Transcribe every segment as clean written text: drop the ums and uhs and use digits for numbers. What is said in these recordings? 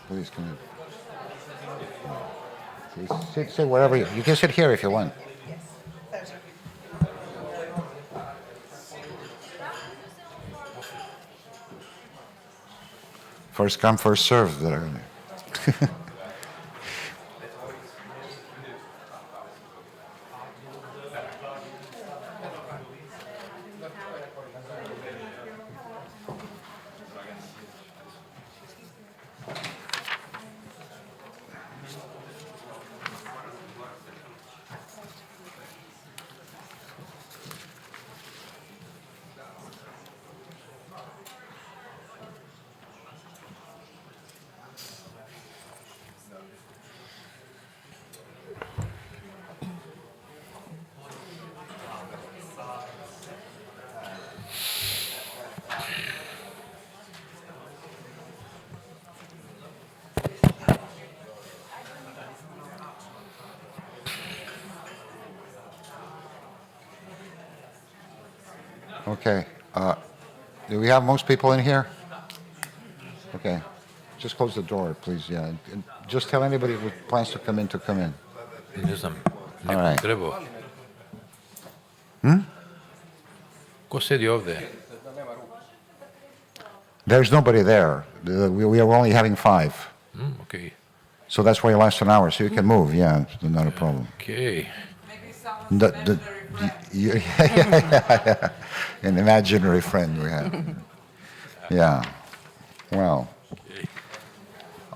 Please come in. Please sit wherever you can sit here if you want. First come, first served. Okay. Do we have most people in here? Okay. Just close the door, please. Yeah. And just tell anybody who plans to come in to come in. Ne znam, All neko right. trebao. Ko sedi ovde? There's nobody there. We are only having 5. Okay. So that's why it lasts an hour, so you can move. Yeah, it's not a problem. Okay. Yeah. An imaginary friend we have. Yeah. Well.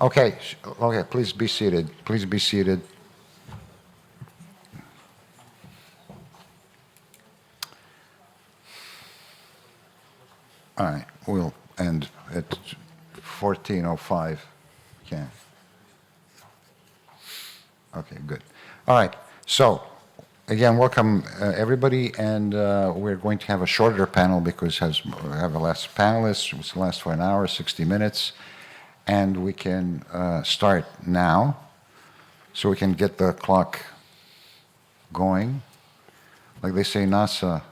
Okay. Okay. Please be seated. Please be seated. All right. We'll end at 14:05. Okay. Okay. Good. All right. So. Again, welcome everybody, and we're going to have a shorter panel because we have less panelists. It will last for an hour, 60 minutes, and we can start now, so we can get the clock going. Like they say, NASA.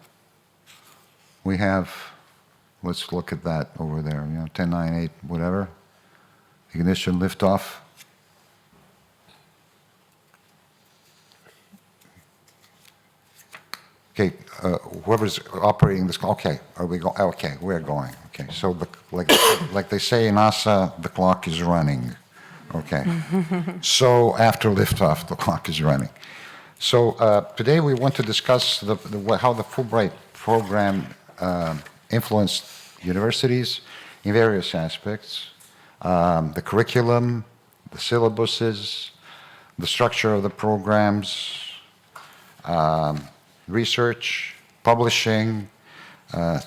We have. Let's look at that over there. 10, 9, 8, whatever. Ignition, liftoff. Okay, whoever's operating this, okay, are we going? Okay, we're going. Okay, so like they say in NASA, the clock is running. Okay, so after liftoff, the clock is running. So today we want to discuss how the Fulbright program influenced universities in various aspects, the curriculum, the syllabuses, the structure of the programs, research, publishing,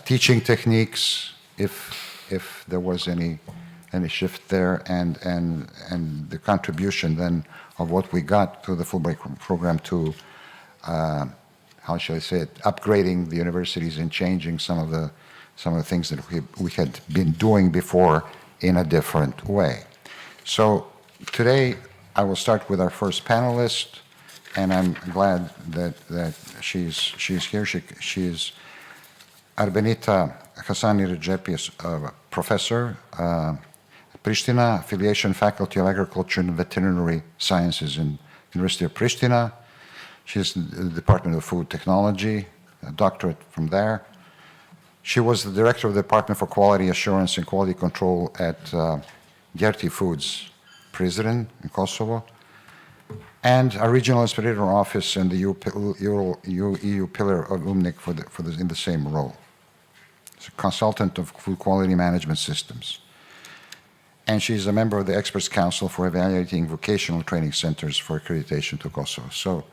teaching techniques, if there was any shift there, and the contribution then of what we got to the Fulbright program to, how shall I say it, upgrading the universities and changing some of the things that we had been doing before in a different way. So today I will start with our first panelist. And I'm glad that she's here. She is Arbenita Hasani professor, Pristina, affiliation Faculty of Agriculture and Veterinary Sciences in University of Pristina. She's in the Department of Food Technology, a doctorate from there. She was the director of the Department for Quality Assurance and Quality Control at Gerti Foods, Prizren in Kosovo, and a regional inspector office in the EU pillar of UMNIC in the same role. She's a consultant of food quality management systems. And she's a member of the Experts Council for evaluating vocational training centers for accreditation to Kosovo. So,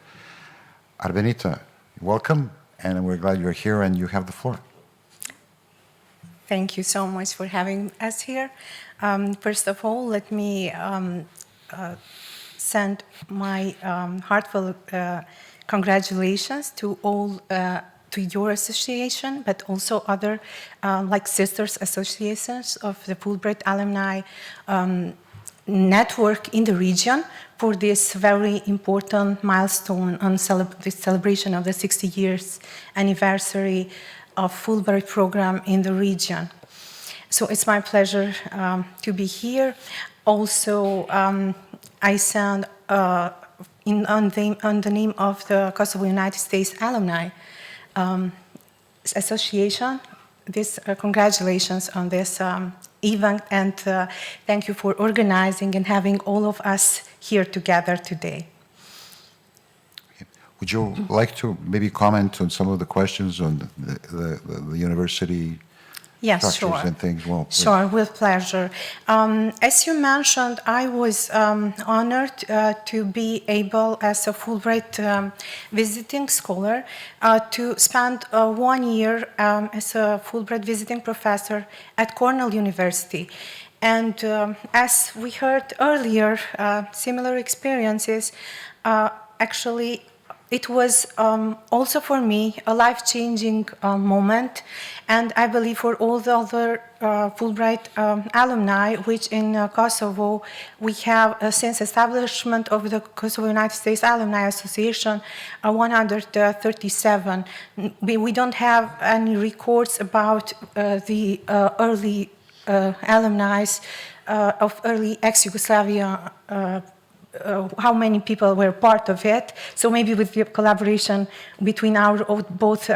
Arbenita, welcome, and we're glad you're here and you have the floor. Thank you so much for having us here. First of all, let me send my heartfelt congratulations to all, to your association, but also other like sisters associations of the Fulbright alumni network in the region for this very important milestone on the celebration of the 60 years anniversary of Fulbright program in the region. So it's my pleasure to be here. Also, I send on the name of the Kosovo United States Alumni Association, this congratulations on this event, and thank you for organizing and having all of us here together today. Would you like to maybe comment on some of the questions on the university Yes, structures sure. and things? Well, please. Sure, with pleasure. As you mentioned, I was honored to be able, as a Fulbright visiting scholar, to spend 1 year as a Fulbright visiting professor at Cornell University. And as we heard earlier, similar experiences, actually, it was also for me a life-changing moment, and I believe for all the other Fulbright alumni, which in Kosovo we have since establishment of the Kosovo United States Alumni Association 137. We don't have any records about the early alumni of early ex-Yugoslavia, how many people were part of it. So maybe with the collaboration between our both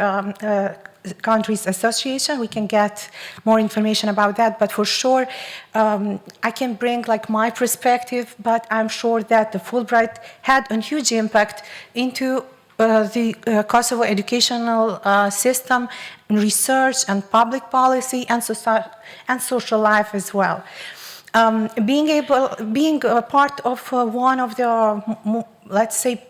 countries' association, we can get more information about that. But for sure, I can bring like my perspective, but I'm sure that the Fulbright had a huge impact into the Kosovo educational system, research and public policy and social life as well. Being a part of one of the, let's say,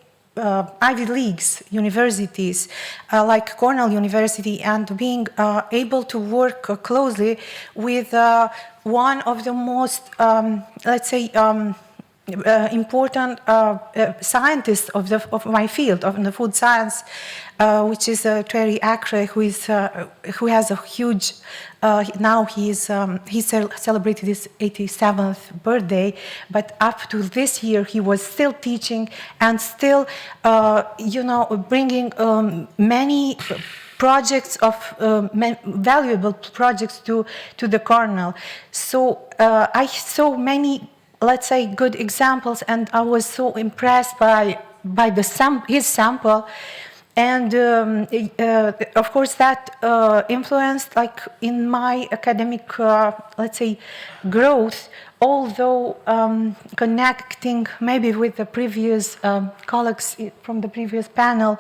Ivy Leagues universities, like Cornell University, and being able to work closely with one of the most, let's say, important scientists of my field, of the food science, which is Terry Acre, who has a huge, now he celebrated his 87th birthday, but up to this year he was still teaching and still, bringing many projects of valuable projects to the Cornell. So I saw many, let's say, good examples, and I was so impressed by his sample, and of course that influenced, like, in my academic, let's say, growth. Although connecting maybe with the previous colleagues from the previous panel,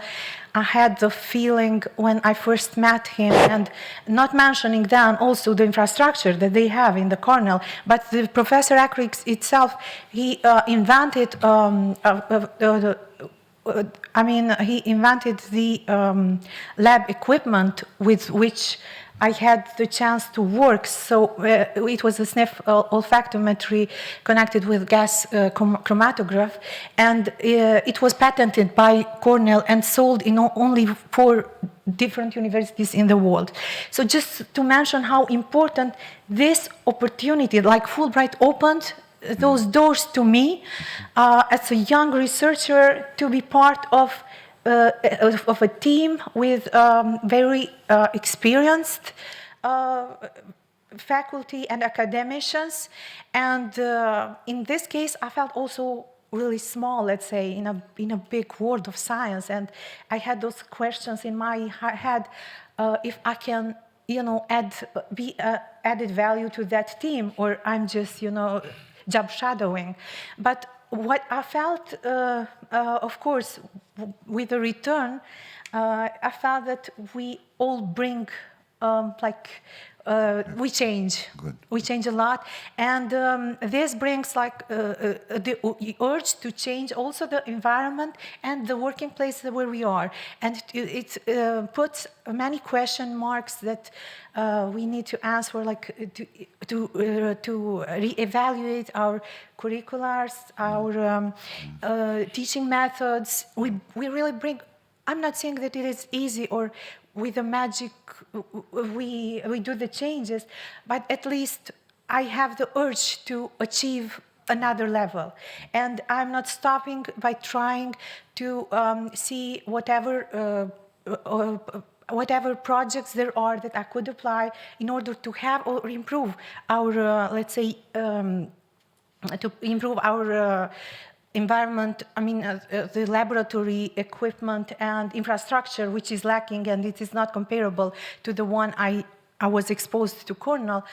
I had the feeling when I first met him, and not mentioning then also the infrastructure that they have in the Cornell, but the Professor Acrix itself, he invented he invented the lab equipment with which I had the chance to work. So it was a sniff olfactometry connected with gas chromatograph, and it was patented by Cornell and sold in only 4 different universities in the world. So just to mention how important this opportunity, like Fulbright, opened those doors to me as a young researcher, to be part of a team with very experienced faculty and academicians. And in this case, I felt also really small, let's say, in a big world of science. And I had those questions in my head, if I can, be added value to that team, or I'm just, job shadowing. But what I felt, of course, with the return, I felt that we all bring, we change. Good. We change a lot, and this brings the urge to change also the environment and the working place where we are, and it puts many question marks that we need to answer, like to reevaluate our curriculars, our teaching methods. We really bring. I'm not saying that it is easy or with the magic we do the changes, but at least I have the urge to achieve another level. And I'm not stopping by trying to see whatever projects there are that I could apply in order to have or improve our, let's say, to improve our environment, the laboratory equipment and infrastructure, which is lacking, and it is not comparable to the one I was exposed to Cornell,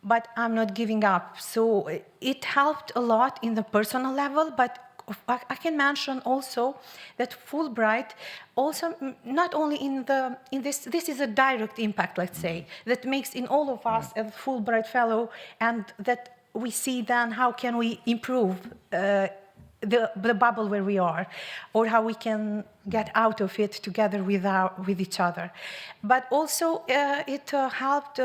but I'm not giving up. So it helped a lot in the personal level, but I can mention also that Fulbright also not only in this is a direct impact, let's say, that makes in all of us a Fulbright fellow, and that we see then how can we improve the bubble where we are, or how we can get out of it together with each other. But also it helped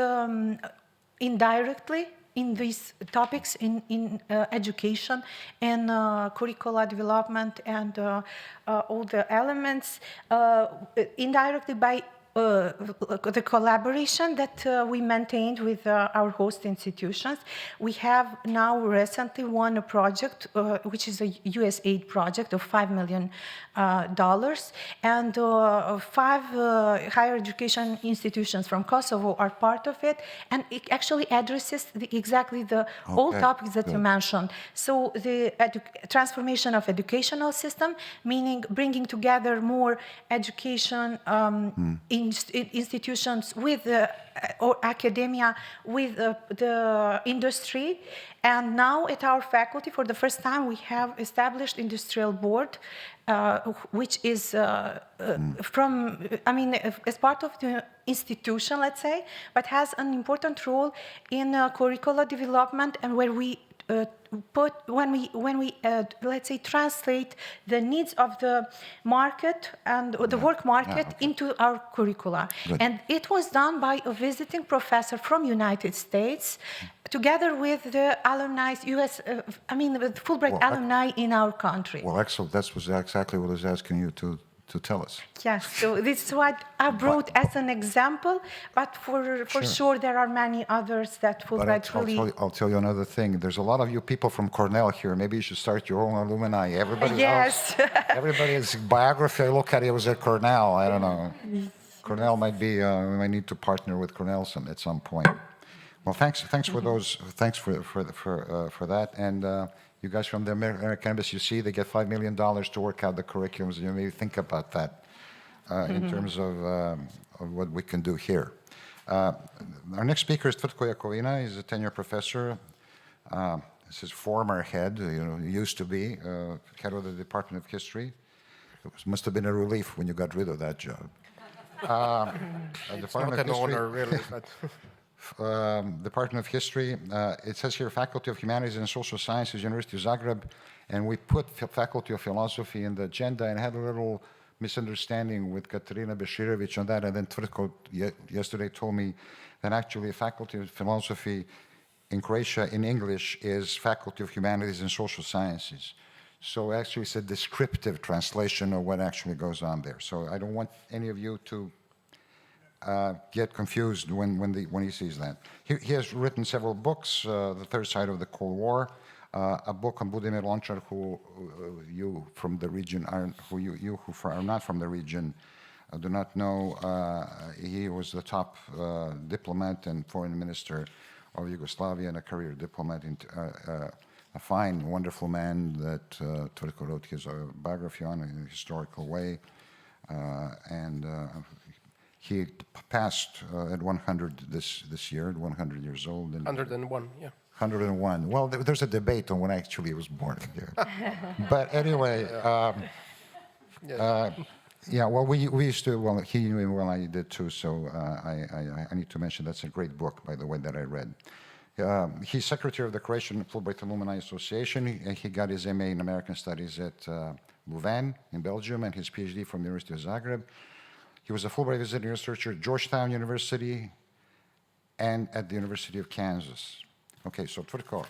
indirectly in these topics in education and curricula development and all the elements, indirectly by the collaboration that we maintained with our host institutions. We have now recently won a project, which is a USAID project of $5 million, and 5 higher education institutions from Kosovo are part of it, and it actually addresses exactly the all topics that you mentioned. So the transformation of educational system, meaning bringing together more education institutions with or academia with the industry. And now at our faculty, for the first time, we have established industrial board, which is as part of the institution, let's say, but has an important role in curricular development, and where we when we let's say translate the needs of the market and the work market into our curricula. Good. And it was done by a visiting professor from United States, together with the alumni, the Fulbright alumni in our country. Well, excellent. That was exactly what I was asking you to tell us. Yes, so this is what I brought as an example, but for sure there are many others that Fulbright really... I'll tell you another thing. There's a lot of you people from Cornell here. Maybe you should start your own alumni. Everybody else, everybody's biography I look at, it was at Cornell. I don't know. Cornell might be, we might need to partner with Cornell at some point. Well, thanks for those, thanks for that. And you guys from the American Embassy, you see, they get $5 million to work out the curriculums. You may think about that in terms of what we can do here. Our next speaker is Tvrtko Jakovina. He's a tenure professor. This is his former head, he used to be head of the Department of History. It must have been a relief when you got rid of that job. It's not an honor, really, but... Department of History. It says here Faculty of Humanities and Social Sciences, University of Zagreb, and we put Faculty of Philosophy in the agenda and had a little misunderstanding with Katarina Beširović on that, and then Tvrtko yesterday told me that actually Faculty of Philosophy in Croatia in English is Faculty of Humanities and Social Sciences. So actually it's a descriptive translation of what actually goes on there. So I don't want any of you to get confused when he sees that. He has written several books, The Third Side of the Cold War, a book on Budimir Lončar, who you from the region who are not from the region do not know. He was the top diplomat and foreign minister of Yugoslavia and a career diplomat, a fine, wonderful man that Tvrtko wrote his biography on in a historical way, and he passed at 100 this year, at 100 years old. 101, yeah. 101. Well, there's a debate on when actually he was born here. But anyway, yeah, well, we used to, well, he knew him well, I did too, so I need to mention that's a great book, by the way, that I read. He's secretary of the Croatian Fulbright Alumni Association. He got his MA in American Studies at Louvain in Belgium and his PhD from the University of Zagreb. He was a Fulbright visiting researcher at Georgetown University and at the University of Kansas. Okay, so Tvrtko,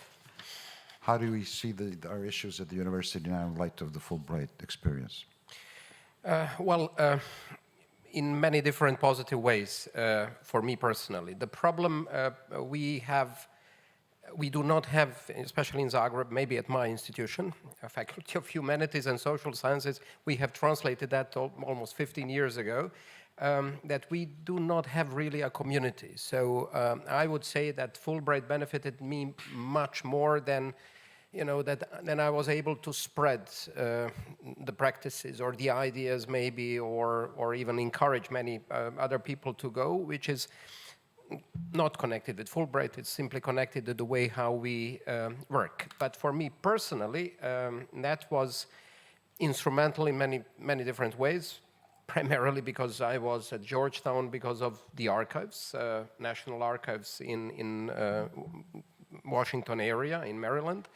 how do we see our issues at the university now in light of the Fulbright experience? In many different positive ways for me personally. The problem we have we do not have, especially in Zagreb, maybe at my institution, a Faculty of Humanities and Social Sciences, we have translated that almost 15 years ago, that we do not have really a community. So I would say that Fulbright benefited me much more than, than I was able to spread the practices or the ideas maybe, or even encourage many other people to go, which is not connected with Fulbright. It's simply connected to the way how we work. But for me personally, that was instrumental in many different ways, primarily because I was at Georgetown because of the archives, National Archives in Washington area, in Maryland.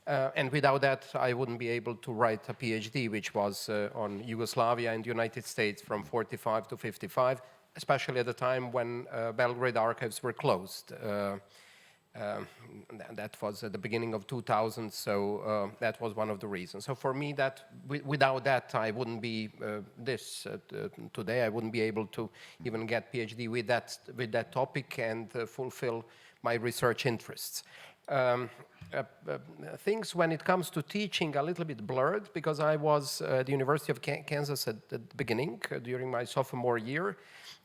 And without that, I wouldn't be able to write a PhD, which was on Yugoslavia and the United States from 45 to 55, especially at the time when Belgrade archives were closed. That was at the beginning of 2000, so that was one of the reasons. So for me, without that, I wouldn't be today. I wouldn't be able to even get PhD with that topic and fulfill my research interests. Things when it comes to teaching a little bit blurred, because I was at the University of Kansas at the beginning during my sophomore year.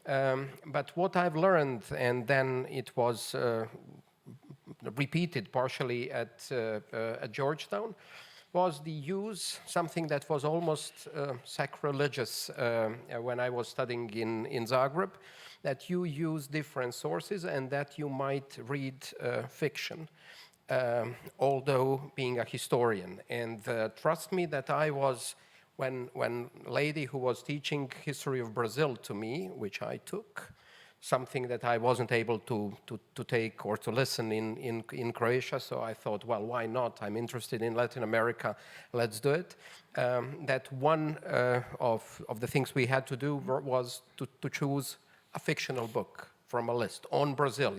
But what I've learned, and then it was repeated partially at Georgetown, was the use, something that was almost sacrilegious when I was studying in Zagreb, that you use different sources and that you might read fiction, although being a historian. And trust me that I was, when lady who was teaching history of Brazil to me, which I took, something that I wasn't able to take or to listen in Croatia, so I thought, well, why not? I'm interested in Latin America, let's do it. That one of the things we had to do was to choose a fictional book from a list on Brazil,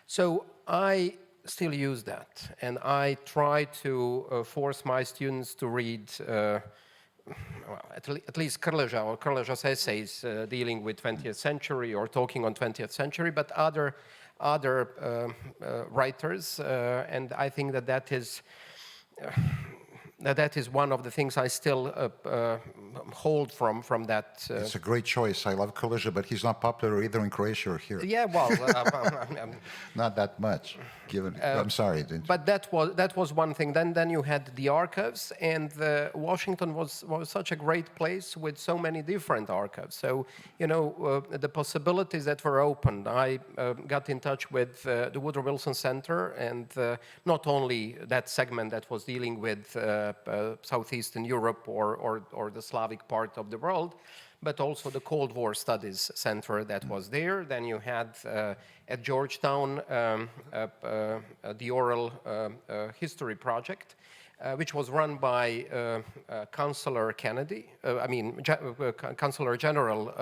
So I still use that, and I try to force my students to read at least Krleža or Krleža's essays dealing with 20th century or talking on 20th century, but other writers, and I think that is one of the things I still hold from that. It's a great choice. I love Krleža, but he's not popular either in Croatia or here. Yeah, well, not that much. I'm sorry. But that was one thing. Then you had the archives, and Washington was such a great place with so many different archives. So the possibilities that were opened. I got in touch with the Woodrow Wilson Center, and not only that segment that was dealing with Southeastern Europe or the Slavic part of the world, but also the Cold War Studies Center that was there. Then you had at Georgetown the Oral History Project, which was run by Chancellor Kennedy, Chancellor General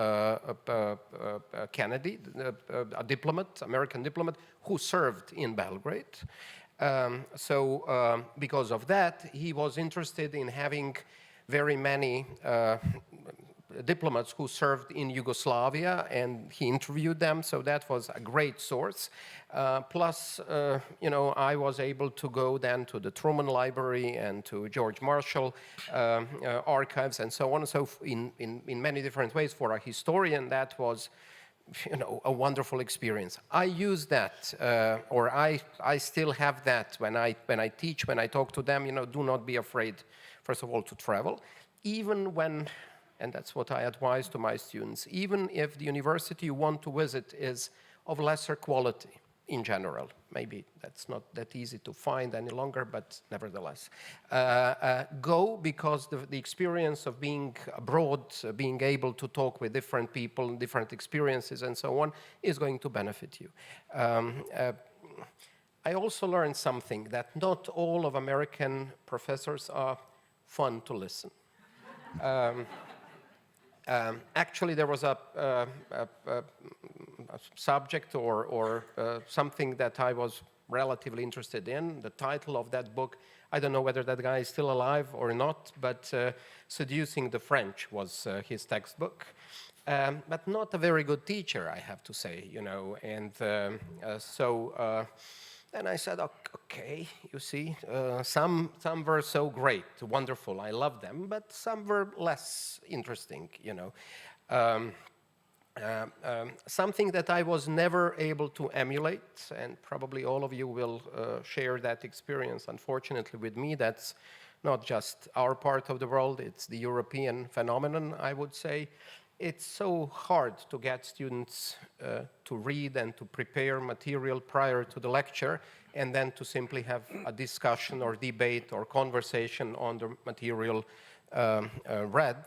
Kennedy, a diplomat, American diplomat, who served in Belgrade. So because of that, he was interested in having very many diplomats who served in Yugoslavia, and he interviewed them, so that was a great source. Plus, I was able to go then to the Truman Library and to George Marshall archives and so on. So in many different ways, for a historian, that was a wonderful experience. I use that, or I still have that when I teach, when I talk to them. Do not be afraid, first of all, to travel, even when, and that's what I advise to my students, even if the university you want to visit is of lesser quality in general. Maybe that's not that easy to find any longer, but nevertheless. Go, because the experience of being abroad, being able to talk with different people, different experiences and so on, is going to benefit you. I also learned something, that not all of American professors are fun to listen. Actually, there was a subject or something that I was relatively interested in. The title of that book, I don't know whether that guy is still alive or not, but Seducing the French was his textbook. But not a very good teacher, I have to say, and so And I said, okay, you see, some were so great, wonderful, I love them, but some were less interesting, you know. Something that I was never able to emulate, and probably all of you will share that experience, unfortunately, with me. That's not just our part of the world, it's the European phenomenon, I would say. It's so hard to get students to read and to prepare material prior to the lecture, and then to simply have a discussion or debate or conversation on the material read.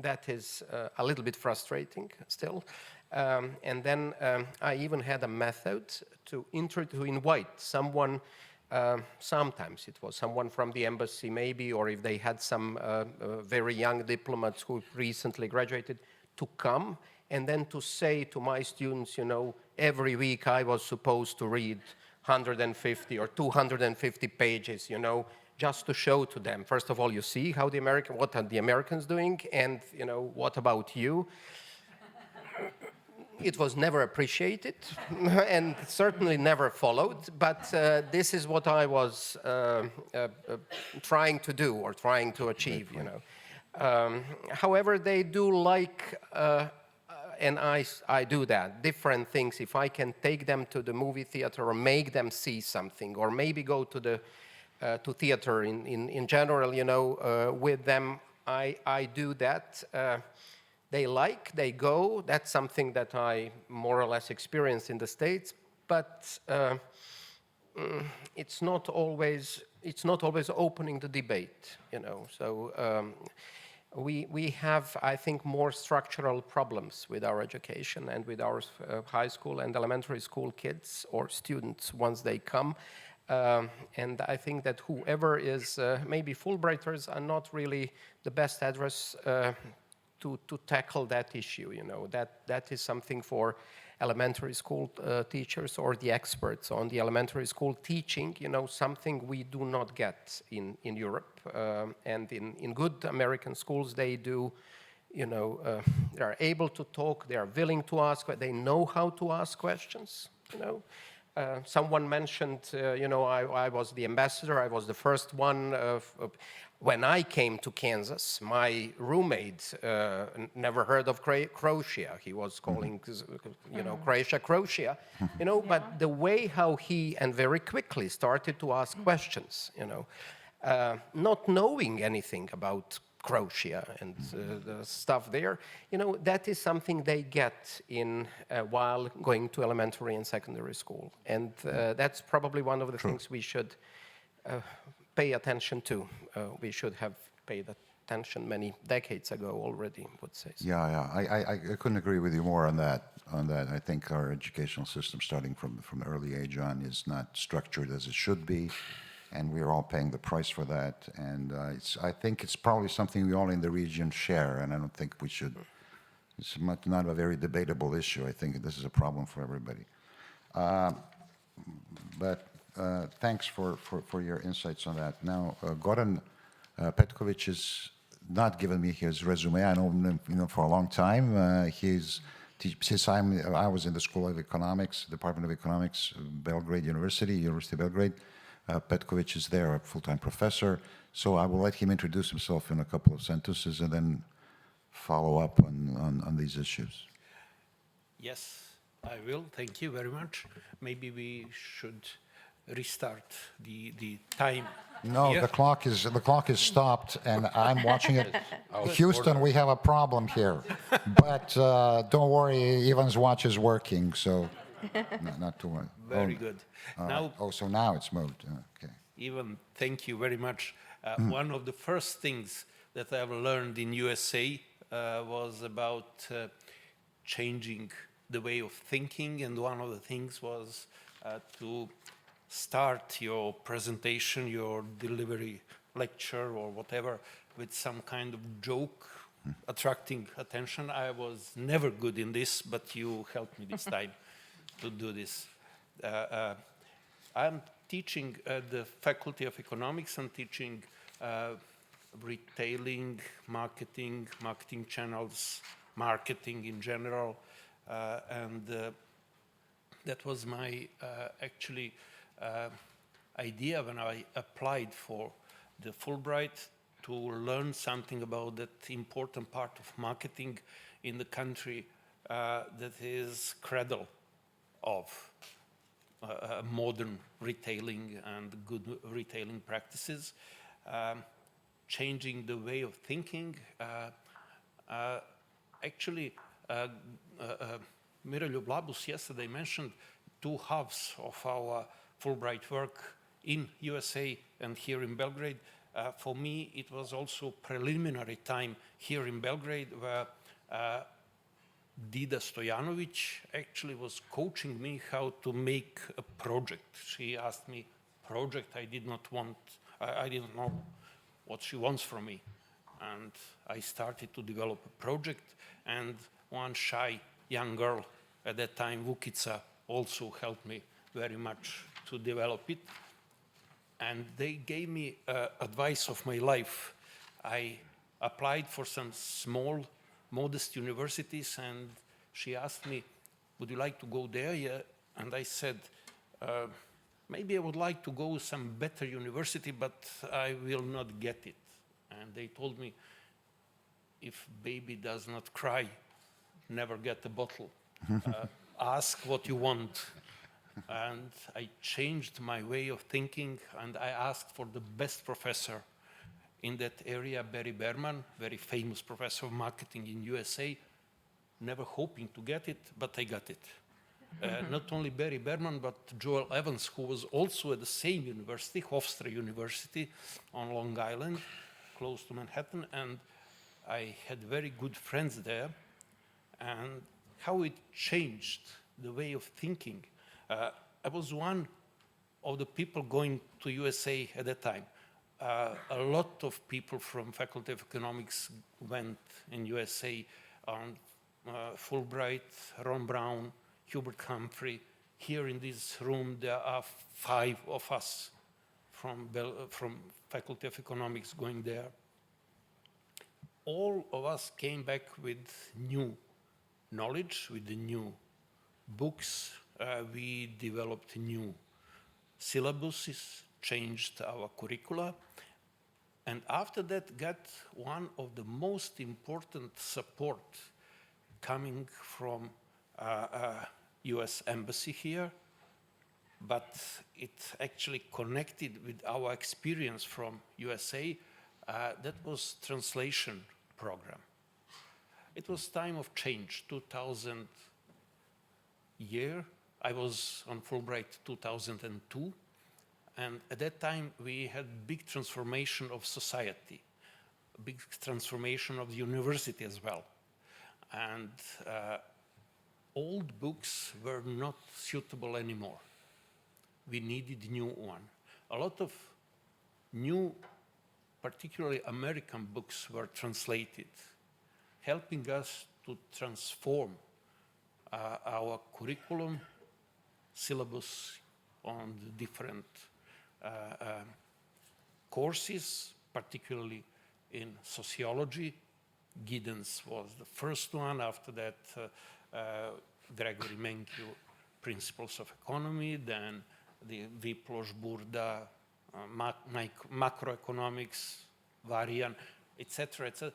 That is a little bit frustrating still. And then I even had a method to invite someone. Sometimes it was someone from the embassy maybe, or if they had some very young diplomats who recently graduated, to come and then to say to my students, you know, every week I was supposed to read 150 or 250 pages, you know, just to show to them, first of all, you see how what are the Americans doing, and, you know, what about you? It was never appreciated and certainly never followed, but this is what I was trying to do or trying to achieve, you know. However, they do like, and I do that, different things. If I can take them to the movie theater or make them see something, or maybe go to the to theater in general, you know, with them, I do that. They go. That's something that I more or less experienced in the States, but it's not always opening the debate, you know. So we have, I think, more structural problems with our education and with our high school and elementary school kids or students once they come. And I think that whoever is, maybe Fulbrighters are not really the best address to tackle that issue, you know. That is something for elementary school teachers or the experts on the elementary school teaching, you know, something we do not get in Europe. And in good American schools, they do, you know, they are able to talk, they are willing to ask, they know how to ask questions, you know. Someone mentioned, you know, I was the ambassador, I was the first one. When I came to Kansas, my roommate never heard of Croatia. He was calling, you know, Croatia, you know, but the way how he, and very quickly, started to ask questions, you know, not knowing anything about Croatia and the stuff there, you know, that is something they get in while going to elementary and secondary school. And that's probably one of the things we should pay attention to. We should have paid attention many decades ago already, I would say. So. Yeah. I couldn't agree with you more on that. I think our educational system, starting from an early age on, is not structured as it should be. And we're all paying the price for that. And I think it's probably something we all in the region share, and I don't think we should. It's not a very debatable issue. I think this is a problem for everybody. But thanks for your insights on that. Now, Goran Petković has not given me his resume. I know him, you know, for a long time. Since I was in the School of Economics, Department of Economics, Belgrade University of Belgrade. Petković is there, a full-time professor. So I will let him introduce himself in a couple of sentences and then follow up on these issues. Yes, I will. Thank you very much. Maybe we should restart the time. No, here. the clock is stopped, and I'm watching it. Houston, we have a problem here, but don't worry, Ivan's watch is working, so not to worry. Very good. Now, so now it's moved. Okay. Ivan, thank you very much. One of the first things that I've learned in USA was about changing the way of thinking, and one of the things was to start your presentation, your delivery, lecture, or whatever, with some kind of joke, attracting attention. I was never good in this, but you helped me this time to do this. I'm teaching at the Faculty of Economics. I'm teaching retailing, marketing channels, marketing in general, and That was my actually idea when I applied for the Fulbright, to learn something about that important part of marketing in the country that is cradle of modern retailing and good retailing practices, changing the way of thinking. Actually, Miroljub Labus yesterday mentioned two halves of our Fulbright work in USA and here in Belgrade. For me, it was also preliminary time here in Belgrade, where Dida Stojanović actually was coaching me how to make a project. She asked me project. I didn't know what she wants from me. And I started to develop a project, and one shy young girl at that time, Vukica, also helped me very much to develop it. And they gave me advice of my life. I applied for some small, modest universities, and she asked me, would you like to go there? Yeah. And I said, maybe I would like to go some better university, but I will not get it. And they told me, if baby does not cry, never get a bottle. Ask what you want. And I changed my way of thinking, and I asked for the best professor in that area, Barry Berman, very famous professor of marketing in USA, never hoping to get it, but I got it. Not only Barry Berman, but Joel Evans, who was also at the same university, Hofstra University on Long Island, close to Manhattan, and I had very good friends there, and how it changed the way of thinking. I was one of the people going to USA at that time. A lot of people from Faculty of Economics went in USA on Fulbright, Ron Brown, Hubert Humphrey. Here in this room, there are 5 of us from Faculty of Economics going there. All of us came back with new knowledge, with the new books. We developed new syllabuses, changed our curricula, and after that got one of the most important support coming from US Embassy here, but it actually connected with our experience from USA. That was translation program. It was time of change, 2000 year. I was on Fulbright 2002, and at that time we had big transformation of society, big transformation of the university as well. And old books were not suitable anymore. We needed new one. A lot of new, particularly American books were translated, helping us to transform our curriculum, syllabus on the different courses, particularly in sociology. Giddens was the first one. After that, Gregory Menke, Principles of Economy, then the Viploš, Burda, Macroeconomics, Varian, etc., etc.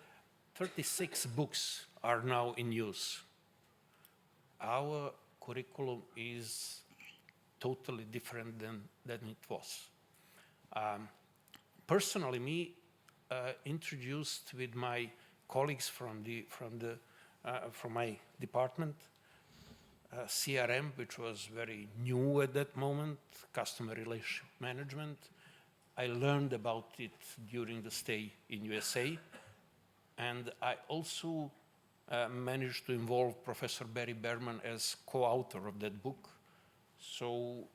36 books are now in use. Our curriculum is totally different than it was. Personally, me introduced with my colleagues from my department, CRM, which was very new at that moment, customer relationship management. I learned about it during the stay in USA, and I also managed to involve Professor Barry Berman as co-author of that book. So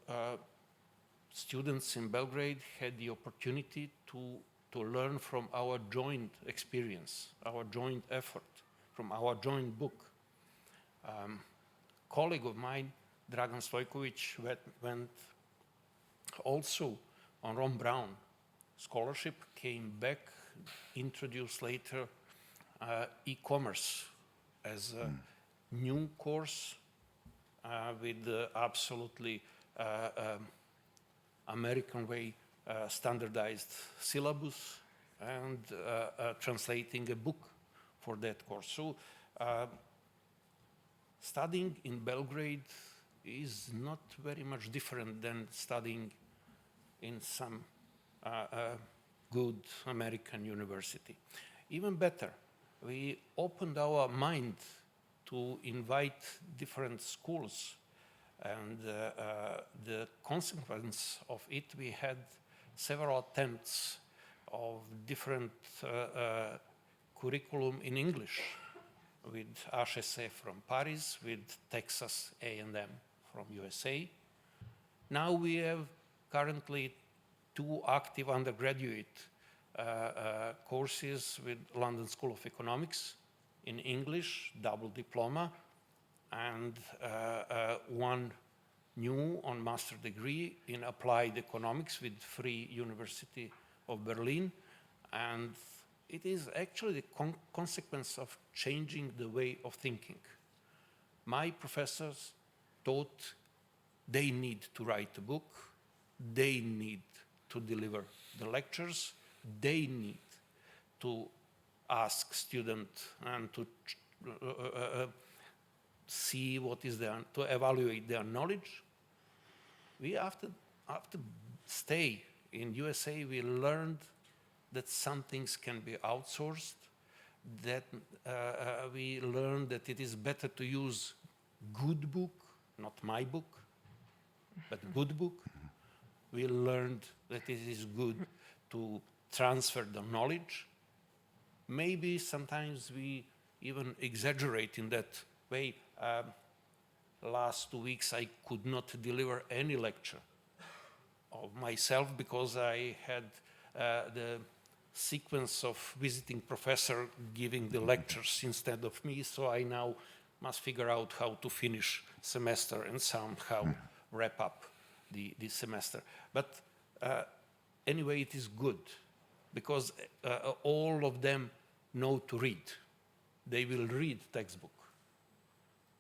students in Belgrade had the opportunity to learn from our joint experience, our joint effort, from our joint book. Colleague of mine, Dragan Stojković, went also on Ron Brown scholarship, came back, introduced later e-commerce as a new course, with the absolutely American way standardized syllabus and translating a book for that course. So studying in Belgrade is not very much different than studying in some good American university. Even better, we opened our mind to invite different schools, and the consequence of it, we had several attempts of different curriculum in English, with HEC from Paris, with Texas A&M from USA. Now we have currently 2 active undergraduate courses with London School of Economics in English, double diploma, and 1 new on master degree in applied economics with Free University of Berlin. And it is actually the consequence of changing the way of thinking. My professors thought they need to write a book, they need to deliver the lectures, they need to ask students and to see what is there, to evaluate their knowledge. We, after stay in USA, we learned that some things can be outsourced, that we learned that it is better to use good book, not my book, but good book. We learned that it is good to transfer the knowledge. Maybe sometimes we even exaggerate in that way. Last 2 weeks I could not deliver any lecture of myself because I had the sequence of visiting professor giving the lectures instead of me, so I now must figure out how to finish semester and somehow wrap up the semester. But anyway, it is good because all of them know to read. They will read textbook.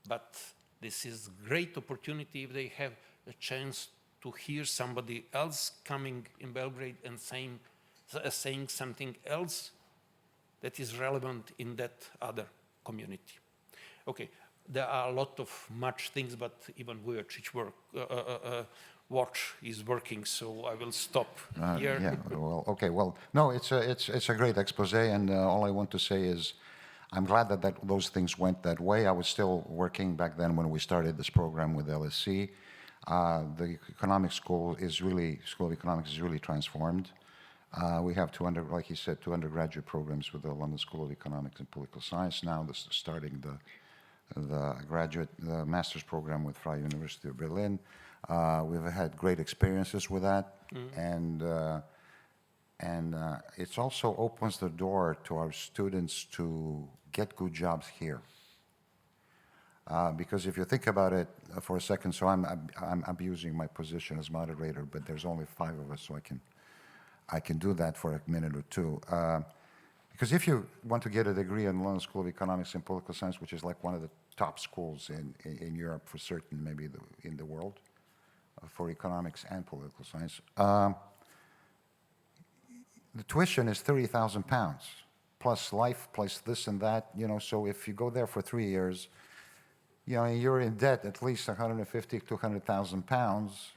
But this is great opportunity if they have a chance to hear somebody else coming in Belgrade and saying something else that is relevant in that other community. Okay, there are a lot of much things, but even Vujačić watch is working, so I will stop here. Yeah, well, okay, well, no, it's a great expose, and all I want to say is I'm glad that those things went that way. I was still working back then when we started this program with LSE. The economics school of economics is really transformed. We have like he said, 2 undergraduate programs with the London School of Economics and Political Science. Now starting the master's program with Free University of Berlin. We've had great experiences with that, and it also opens the door to our students to get good jobs here. Because if you think about it for a second, so I'm abusing my position as moderator, but there's only 5 of us, so I can do that for a minute or 2. Because if you want to get a degree in London School of Economics and Political Science, which is like one of the top schools in Europe for certain, maybe in the world, for economics and political science, the tuition is £30,000 plus life, plus this and that. So if you go there for 3 years, you're in debt at least 150, 200,000 pounds.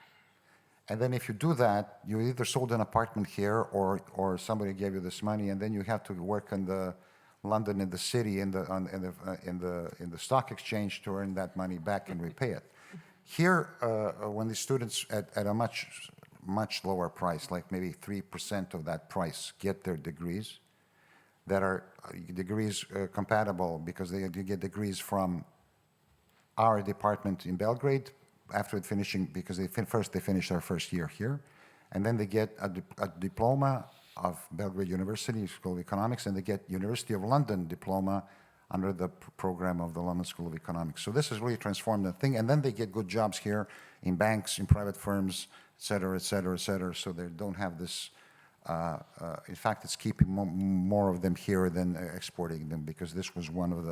And then if you do that, you either sold an apartment here or somebody gave you this money, and then you have to work in the London, in the city, in the stock exchange to earn that money back and repay it. Here, when the students at a much lower price, like maybe 3% of that price, get their degrees, that are degrees compatible because you get degrees from our department in Belgrade after finishing, because first they finish their first year here, and then they get a diploma of Belgrade University School of Economics, and they get University of London diploma under the program of the London School of Economics. So this has really transformed the thing, and then they get good jobs here in banks, in private firms, et cetera, et cetera, et cetera. So they don't have this. In fact, it's keeping more of them here than exporting them, because this was one of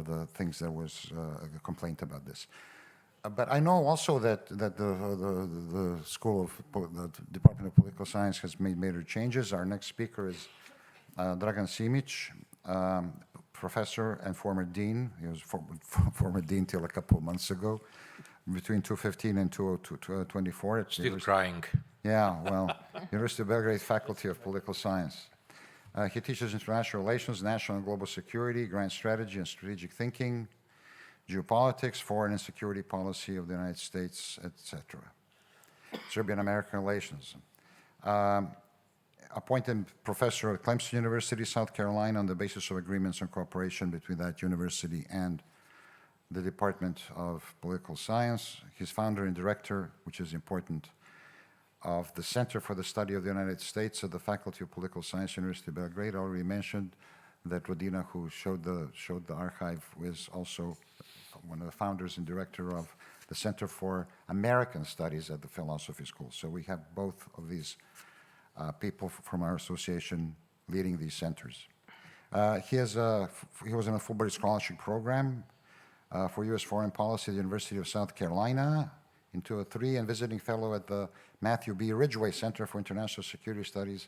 the things that was a complaint about this. But I know also that the School of the Department of Political Science has made major changes. Our next speaker is Dragan Simić, professor and former dean. He was former dean till a couple of months ago, between 2015 and 2024. Still crying. Yeah, well, University of Belgrade Faculty of Political Science. He teaches international relations, national and global security, grand strategy and strategic thinking, geopolitics, foreign and security policy of the United States, etc. Serbian-American relations. Appointed professor at Clemson University, South Carolina, on the basis of agreements on cooperation between that university and the Department of Political Science. He's founder and director, which is important, of the Center for the Study of the United States at the Faculty of Political Science, University of Belgrade. I already mentioned that Rodina, who showed the archive, was also one of the founders and director of the Center for American Studies at the Philosophy School. So we have both of these people from our association leading these centers. He was in a Fulbright scholarship program for U.S. foreign policy at the University of South Carolina in 2003, and visiting fellow at the Matthew B. Ridgway Center for International Security Studies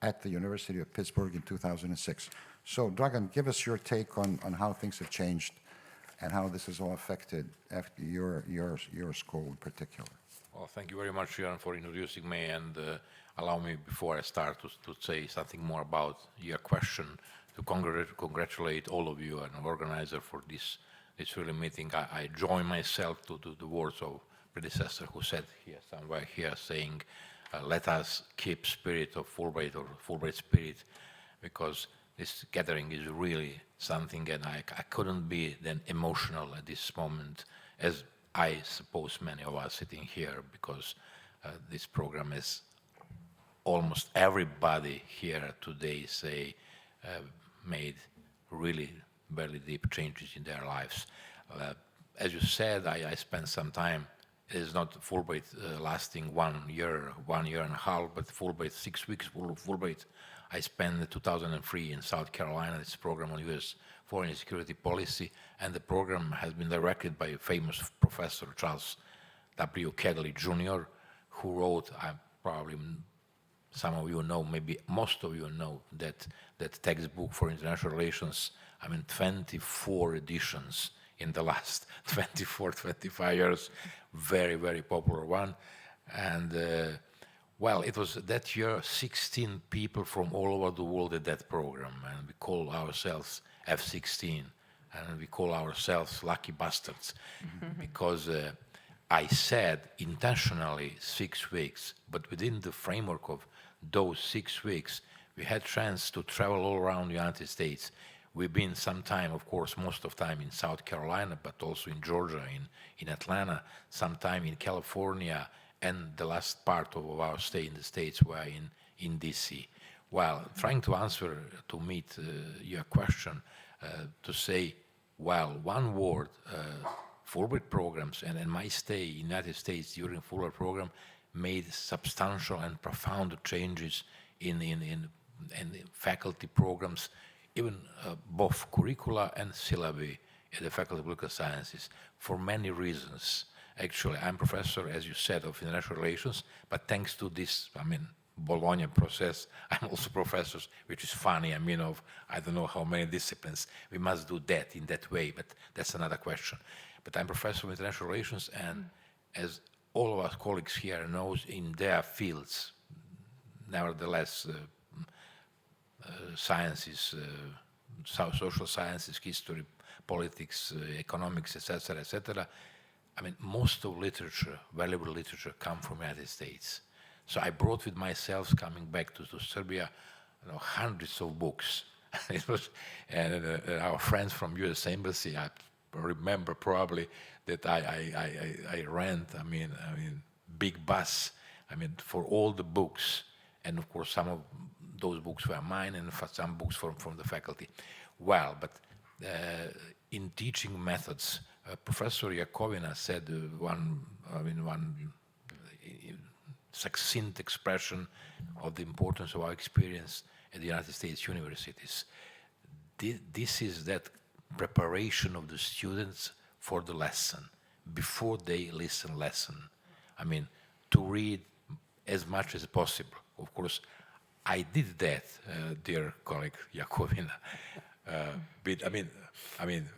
at the University of Pittsburgh in 2006. So, Dragan, give us your take on how things have changed and how this has all affected after your school in particular. Well, thank you very much, Jan, for introducing me, and allow me, before I start, to say something more about your question, to congratulate all of you and organizer for this really meeting. I join myself to the words of predecessor who said here somewhere here, saying, let us keep spirit of Fulbright, or Fulbright spirit, because this gathering is really something, and I couldn't be then emotional at this moment, as I suppose many of us sitting here, because this program is almost everybody here today say made really very deep changes in their lives. As you said, I spent some time. It is not Fulbright lasting 1 year, 1 year and a half, but Fulbright 6 weeks Fulbright. I spent 2003 in South Carolina, this program on U.S. foreign and security policy, and the program has been directed by a famous professor, Charles W. Kedley Jr., who wrote, probably some of you know, maybe most of you know, that textbook for international relations, 24 editions in the last 24, 25 years, very, very popular one. And well, it was that year 16 people from all over the world at that program, and we call ourselves F-16, and we call ourselves lucky bastards, because I said intentionally 6 weeks, but within the framework of those 6 weeks, we had chance to travel all around the United States. We've been some time, of course, most of time in South Carolina, but also in Georgia, in Atlanta, some time in California, and the last part of our stay in the States were in DC. Well, trying to answer, to meet your question, to say, well, one word, Fulbright programs, and my stay in the United States during Fulbright program made substantial and profound changes in faculty programs, even both curricula and syllabi at the Faculty of Political Sciences, for many reasons. Actually, I'm professor, as you said, of international relations, but thanks to this, Bologna process, I'm also professor, which is funny, of I don't know how many disciplines. We must do that in that way, but that's another question. But I'm professor of international relations, and as all of our colleagues here knows, in their fields, nevertheless, sciences, social sciences, history, politics, economics, etc., most of literature, valuable literature, come from the United States. So I brought with myself, coming back to Serbia, hundreds of books. It was, and our friends from U.S. Embassy, I remember probably that I rent, big bus, for all the books, and of course some of those books were mine, and some books from the faculty. Well, but in teaching methods, Professor Jakovina said one succinct expression of the importance of our experience at the United States universities. This is that preparation of the students for the lesson. before they listen lesson. I mean, to read as much as possible. Of course, I did that, dear colleague Jakovina.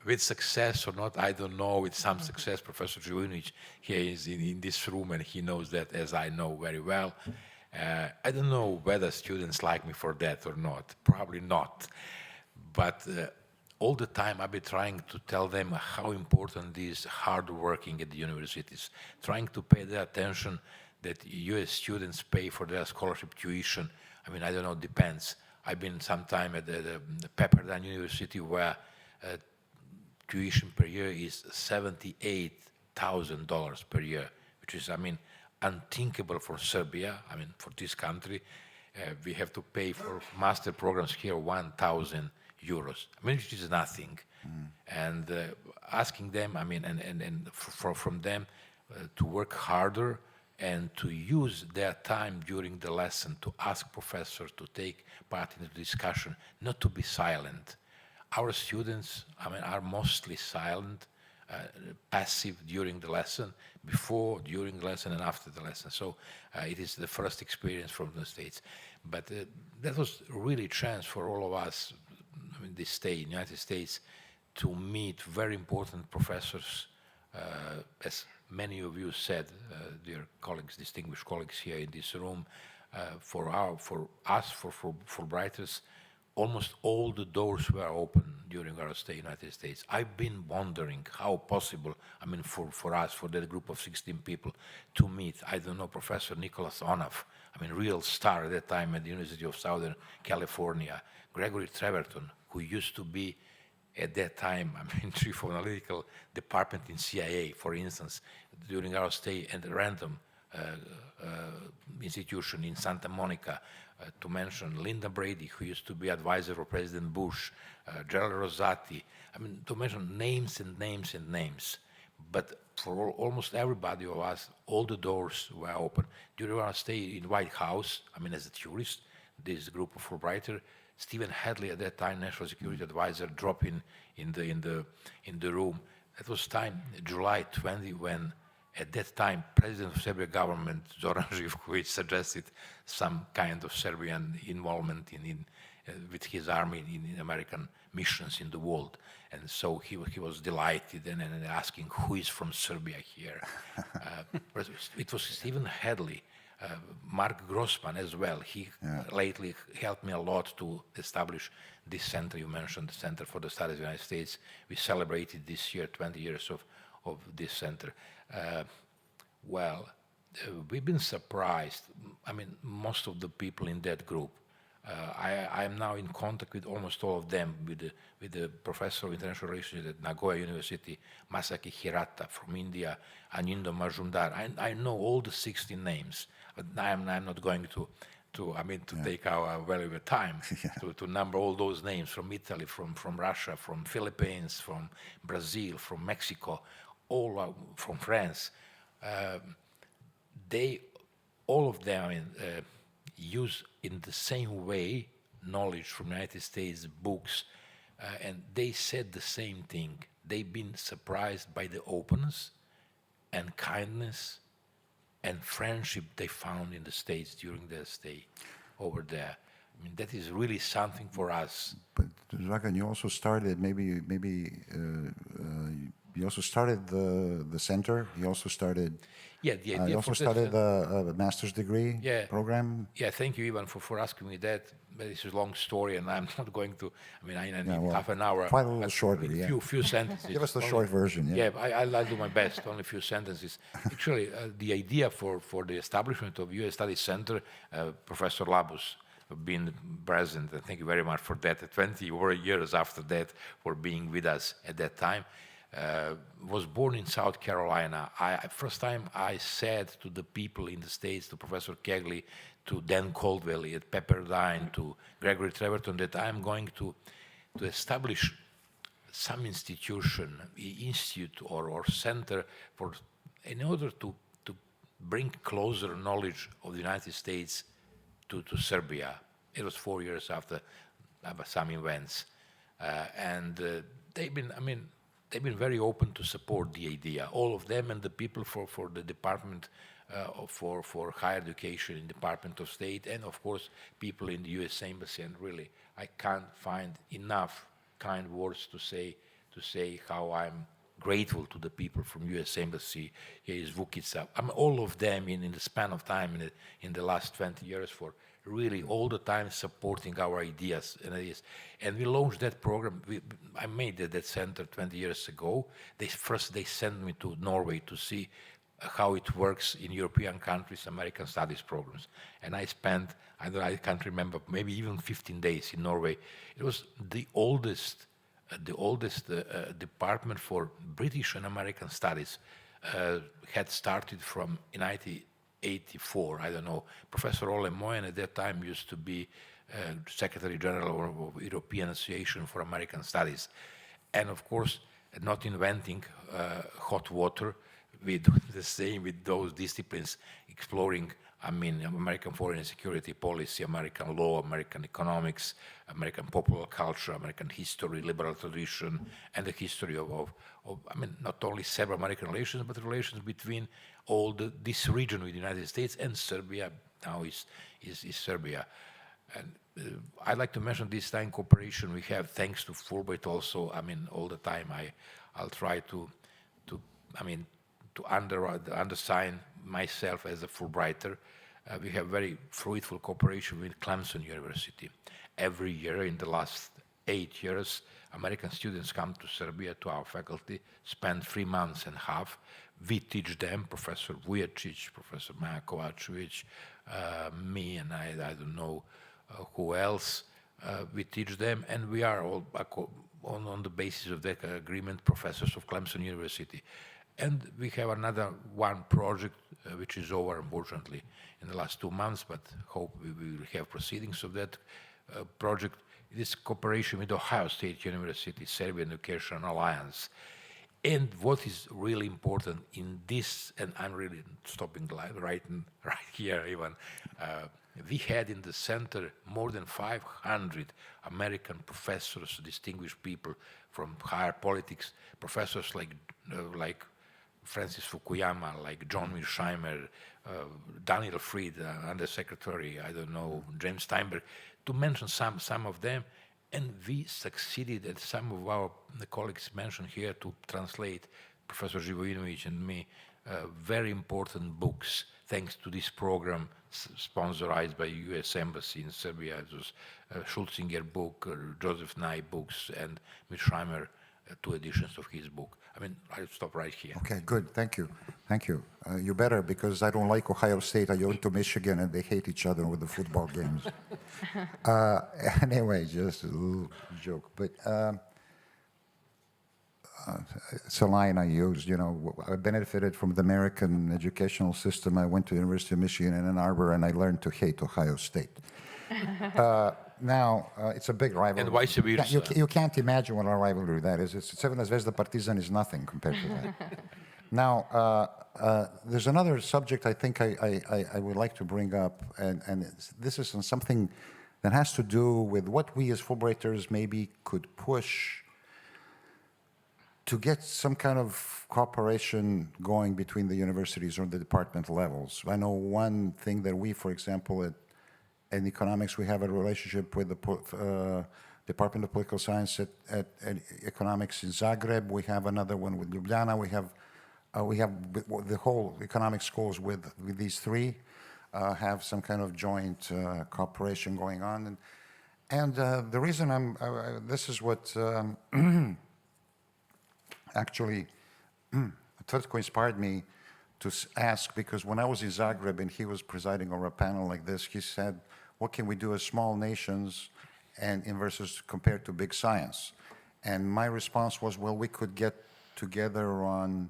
With success or not, I don't know. With some success, Professor Vujačić, he is in this room and he knows that as I know very well. I don't know whether students like me for that or not. Probably not. But all the time I've been trying to tell them how important is hard working at the universities, trying to pay their attention that US students pay for their scholarship tuition. I mean, I don't know, depends. I've been sometime at the Pepperdine University where tuition per year is $78,000 per year, which is, I mean, unthinkable for Serbia. I mean, for this country, we have to pay for master programs here 1,000 euros. I mean, which is nothing. And asking them, I mean, and from them to work harder and to use their time during the lesson to ask professors to take part in the discussion, not to be silent. Our students, I mean, are mostly silent, passive during the lesson, before, during the lesson, and after the lesson. So it is the first experience from the States. But that was really a chance for all of us in this stay in the United States to meet very important professors, as many of you said, dear colleagues, distinguished colleagues here in this room, for us, Fulbrighters, almost all the doors were open during our stay in the United States. I've been wondering how possible, I mean, for us, for that group of 16 people, to meet, I don't know, Professor Nicholas Onuf, I mean, real star at that time at the University of Southern California, Gregory Treverton, who used to be at that time, I mean, chief of analytical department in CIA, for instance, during our stay at the Random institution in Santa Monica, to mention Linda Brady, who used to be advisor of President Bush, Gerald Rosati, I mean, to mention names and names and names. But for almost everybody of us, all the doors were open. During our stay in White House, I mean, as a tourist, this group of Fulbrighter, Stephen Hadley, at that time National Security Advisor, dropped in the room. That was time, July 20, when at that time President of Serbia government, Zoran Živković, suggested some kind of Serbian involvement with his army in American missions in the world. And so he was delighted and asking who is from Serbia here. It was Stephen Hadley. Mark Grossman as well. He lately helped me a lot to establish this center. You mentioned the Center for the Studies of the United States. We celebrated this year 20 years of this center. We've been surprised. I mean, most of the people in that group. I am now in contact with almost all of them, with the professor of international relations at Nagoya University, Masaki Hirata from India, Anindo Majumdar. I know all the 16 names, but I'm not going to take our valuable time to number all those names from Italy, from Russia, from Philippines, from Brazil, from Mexico, all from France. All of them use in the same way knowledge from the United States, books, and they said the same thing. They've been surprised by the openness and kindness and friendship they found in the States during their stay over there. I mean, that is really something for us. But Dragan, you also started you also started the center. You also started. Yeah, the idea you also started a master's degree program. Yeah, thank you, Ivan, for asking me that. But this is a long story, and I'm not going to. I mean, I need half an hour. Quite a little shorter, Few sentences. Give us the short version. Yeah, I'll do my best. Only a few sentences. Actually, the idea for the establishment of U.S. Studies Center, Professor Labus being present, and thank you very much for that. 20 years after that, for being with us at that time. Was born in South Carolina. First time I said to the people in the States, to Professor Kegley, to Dan Caldwell at Pepperdine, to Gregory Treverton, that I'm going to establish some institution, institute or center in order to bring closer knowledge of the United States to Serbia. It was 4 years after some events. And they've been, they've been very open to support the idea, all of them, and the people for the Department for Higher Education in Department of State, and of course people in the U.S. Embassy. And really, I can't find enough kind words to say how I'm grateful to the people from U.S. Embassy. Here is Vukica. I mean, all of them in the span of time in the last 20 years for really all the time supporting our ideas. And we launched that program. I made that center 20 years ago. They sent me to Norway to see how it works in European countries, American studies programs. And I spent, I can't remember, maybe even 15 days in Norway. It was the oldest department for British and American studies. Had started from 1984, I don't know. Professor Ole Moyen at that time used to be Secretary General of European Association for American Studies. And of course, not inventing hot water, we do the same with those disciplines, exploring, I mean, American foreign and security policy, American law, American economics, American popular culture, American history, liberal tradition, and the history of I mean, not only Serbo-American relations, but relations between all this region with the United States and Serbia, now is Serbia. And I'd like to mention this time cooperation we have, thanks to Fulbright also. I mean, all the time I'll try to undersign myself as a Fulbrighter. We have very fruitful cooperation with Clemson University. Every year in the last 8 years, American students come to Serbia, to our faculty, spend 3 months and a half. We teach them, Professor Vujačić, Professor Kovačević, me, and I don't know who else. We teach them, and we are all on the basis of that agreement professors of Clemson University. And we have another one project which is over, unfortunately, in the last 2 months, but hope we will have proceedings of that project. It is cooperation with Ohio State University, Serbian Education Alliance. And what is really important in this, and I'm really stopping right here even, we had in the center more than 500 American professors, distinguished people from higher politics, professors like Francis Fukuyama, like John Mearsheimer, Daniel Fried, Undersecretary, I don't know, James Steinberg, to mention some of them. And we succeeded, and some of our colleagues mentioned here, to translate, Professor Živojinović and me, very important books, thanks to this program sponsored by U.S. Embassy in Serbia. It was Schulzinger book, Joseph Nye books, and Mearsheimer, 2 editions of his book. I mean, I'll stop right here. Okay, good. Thank you. Thank you. You better, because I don't like Ohio State. I went to Michigan, and they hate each other with the football games. Anyway, just a little joke. But it's a line I used. You know, I benefited from the American educational system. I went to the University of Michigan in Ann Arbor, and I learned to hate Ohio State. Now, it's a big rivalry. And vice versa. You can't imagine what a rivalry that is. Crvena Zvezda Partizan is nothing compared to that. Now, there's another subject I think I would like to bring up, and this is something that has to do with what we as Fulbrighters maybe could push to get some kind of cooperation going between the universities or the department levels. I know one thing that we, for example, in economics, we have a relationship with the Department of Political Science at Economics in Zagreb. We have another one with Ljubljana. We have the whole economic schools with these 3 have some kind of joint cooperation going on. And the reason this is what actually Tvrtko inspired me to ask, because when I was in Zagreb and he was presiding over a panel like this, he said, what can we do as small nations and versus compared to big science? And my response was, well, we could get together on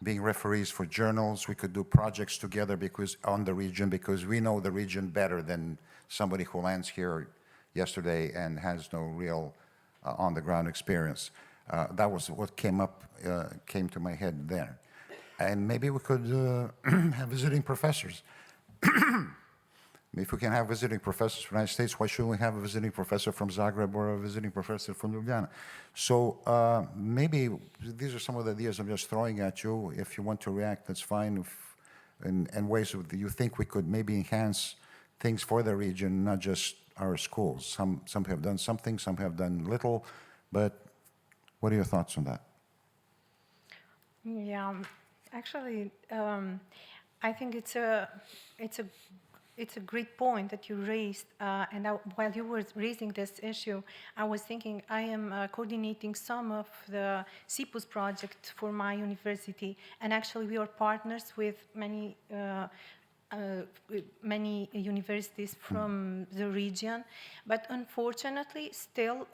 being referees for journals. We could do projects together on the region, because we know the region better than somebody who lands here yesterday and has no real on-the-ground experience. That was what came to my head there. And maybe we could have visiting professors. If we can have visiting professors from the United States, why shouldn't we have a visiting professor from Zagreb or a visiting professor from Ljubljana? So maybe these are some of the ideas I'm just throwing at you. If you want to react, that's fine. In ways that you think we could maybe enhance things for the region, not just our schools. Some have done something, some have done little, but what are your thoughts on that? Yeah, actually, I think it's a great point that you raised. And while you were raising this issue, I was thinking I am coordinating some of the CIPUS project for my university, and actually we are partners with many universities from the region, but unfortunately still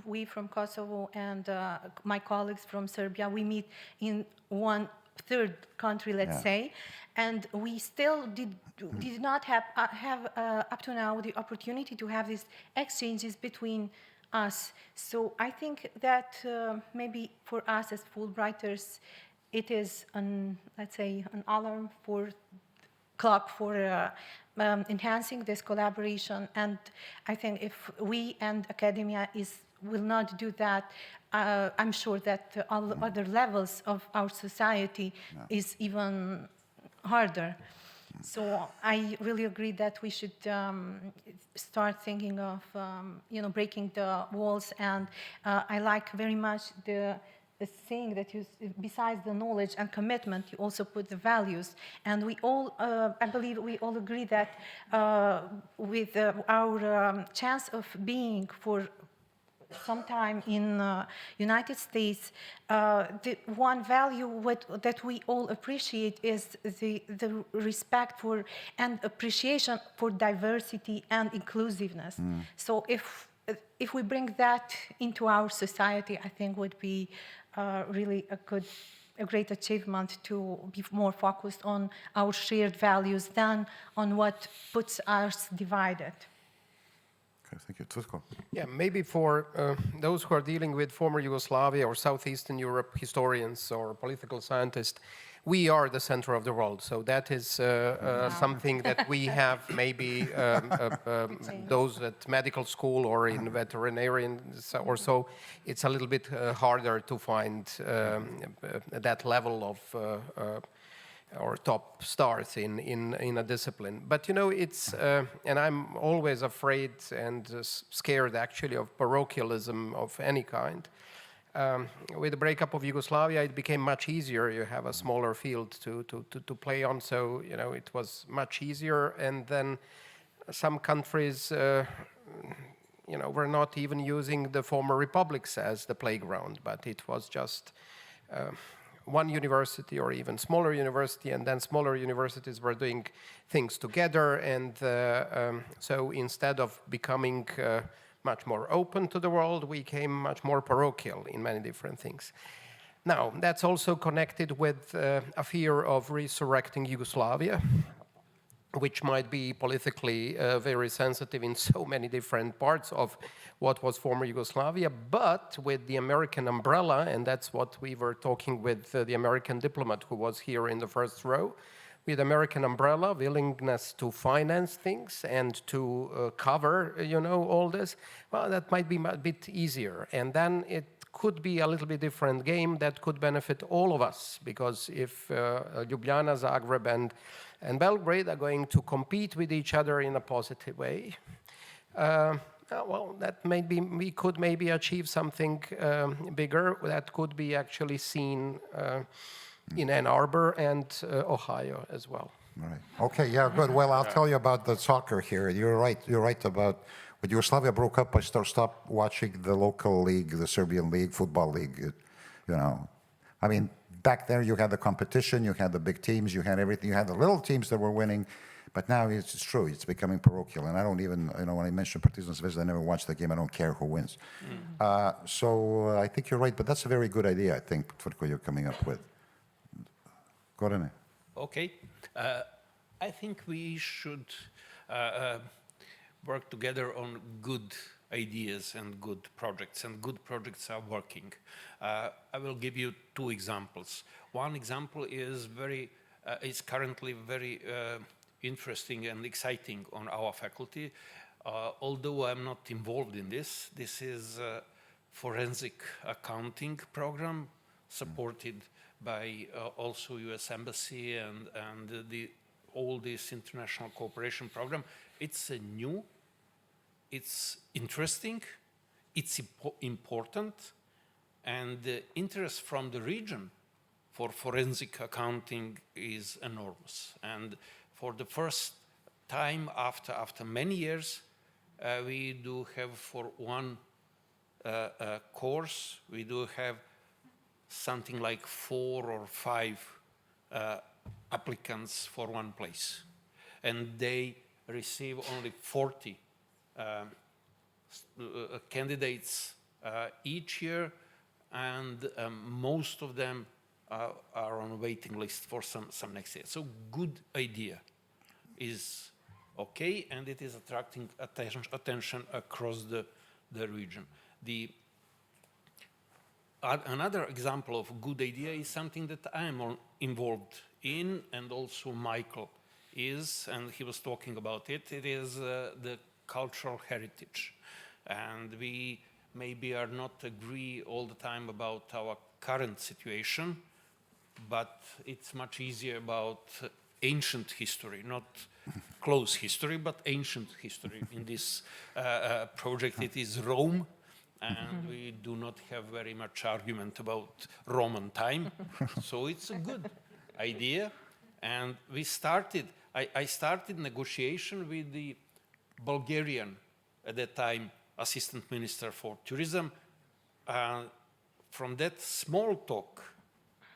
we from Kosovo and my colleagues from Serbia, we meet in one third country, let's say, and we still did not have up to now the opportunity to have these exchanges between us. So I think that maybe for us as Fulbrighters, it is let's say an alarm for clock for enhancing this collaboration. And I think if we and academia will not do that, I'm sure that all the other levels of our society is even harder. So I really agree that we should start thinking of breaking the walls. And I like very much the saying that you, besides the knowledge and commitment, you also put the values. And we all, I believe we all agree that with our chance of being for some time in United States, the one value that we all appreciate is the respect for and appreciation for diversity and inclusiveness. So if we bring that into our society, I think would be really a great achievement to be more focused on our shared values than on what puts us divided. Okay, thank you. Tvrtko. Yeah, maybe for those who are dealing with former Yugoslavia or Southeastern Europe historians or political scientists, we are the center of the world. So that is something that we have maybe those at medical school or in veterinarian or so, it's a little bit harder to find that level of or top stars in a discipline. But you know, it's, and I'm always afraid and scared actually of parochialism of any kind. With the breakup of Yugoslavia, it became much easier. You have a smaller field to play on, so you know it was much easier. And then some countries, you know, were not even using the former republics as the playground, but it was just one university or even smaller university, and then smaller universities were doing things together. And so instead of becoming much more open to the world, we became much more parochial in many different things. Now, that's also connected with a fear of resurrecting Yugoslavia, which might be politically very sensitive in so many different parts of what was former Yugoslavia, but with the American umbrella, and that's what we were talking with the American diplomat who was here in the first row, with American umbrella, willingness to finance things and to cover, you know, all this, well, that might be a bit easier. And then it could be a little bit different game that could benefit all of us, because if Ljubljana, Zagreb, and Belgrade are going to compete with each other in a positive way, well, that maybe we could maybe achieve something bigger that could be actually seen in Ann Arbor and Ohio as well. Right. Okay, yeah, good. Well, I'll tell you about the soccer here. You're right about when Yugoslavia broke up, I stopped watching the local league, the Serbian league, football league. You know, I mean, back there you had the competition, you had the big teams, you had everything, you had the little teams that were winning. But now it's true, it's becoming parochial. And I don't even, you know, when I mention Partizan Zvezda, I never watch the game, I don't care who wins. So I think you're right, but that's a very good idea, I think, Tvrtko, you're coming up with. Goran. Okay. I think we should work together on good ideas and good projects are working. I will give you two examples. One example is currently very interesting and exciting on our faculty. Although I'm not involved in this, this is a forensic accounting program supported by also U.S. Embassy and all this international cooperation program. It's new, it's interesting, it's important, and the interest from the region for forensic accounting is enormous. And for the first time after many years, we do have for one course, we do have something like 4 or 5 applicants for one place. And they receive only 40 candidates each year, and most of them are on a waiting list for some next year. So good idea is okay, and it is attracting attention across the region. Another example of good idea is something that I am involved in, and also Michael is, and he was talking about it. It is the cultural heritage. And we maybe are not agree all the time about our current situation, but it's much easier about ancient history, not close history, but ancient history. In this project, it is Rome, and we do not have very much argument about Roman time. So it's a good idea. And we started, I started negotiation with the Bulgarian, at that time, Assistant Minister for Tourism. From that small talk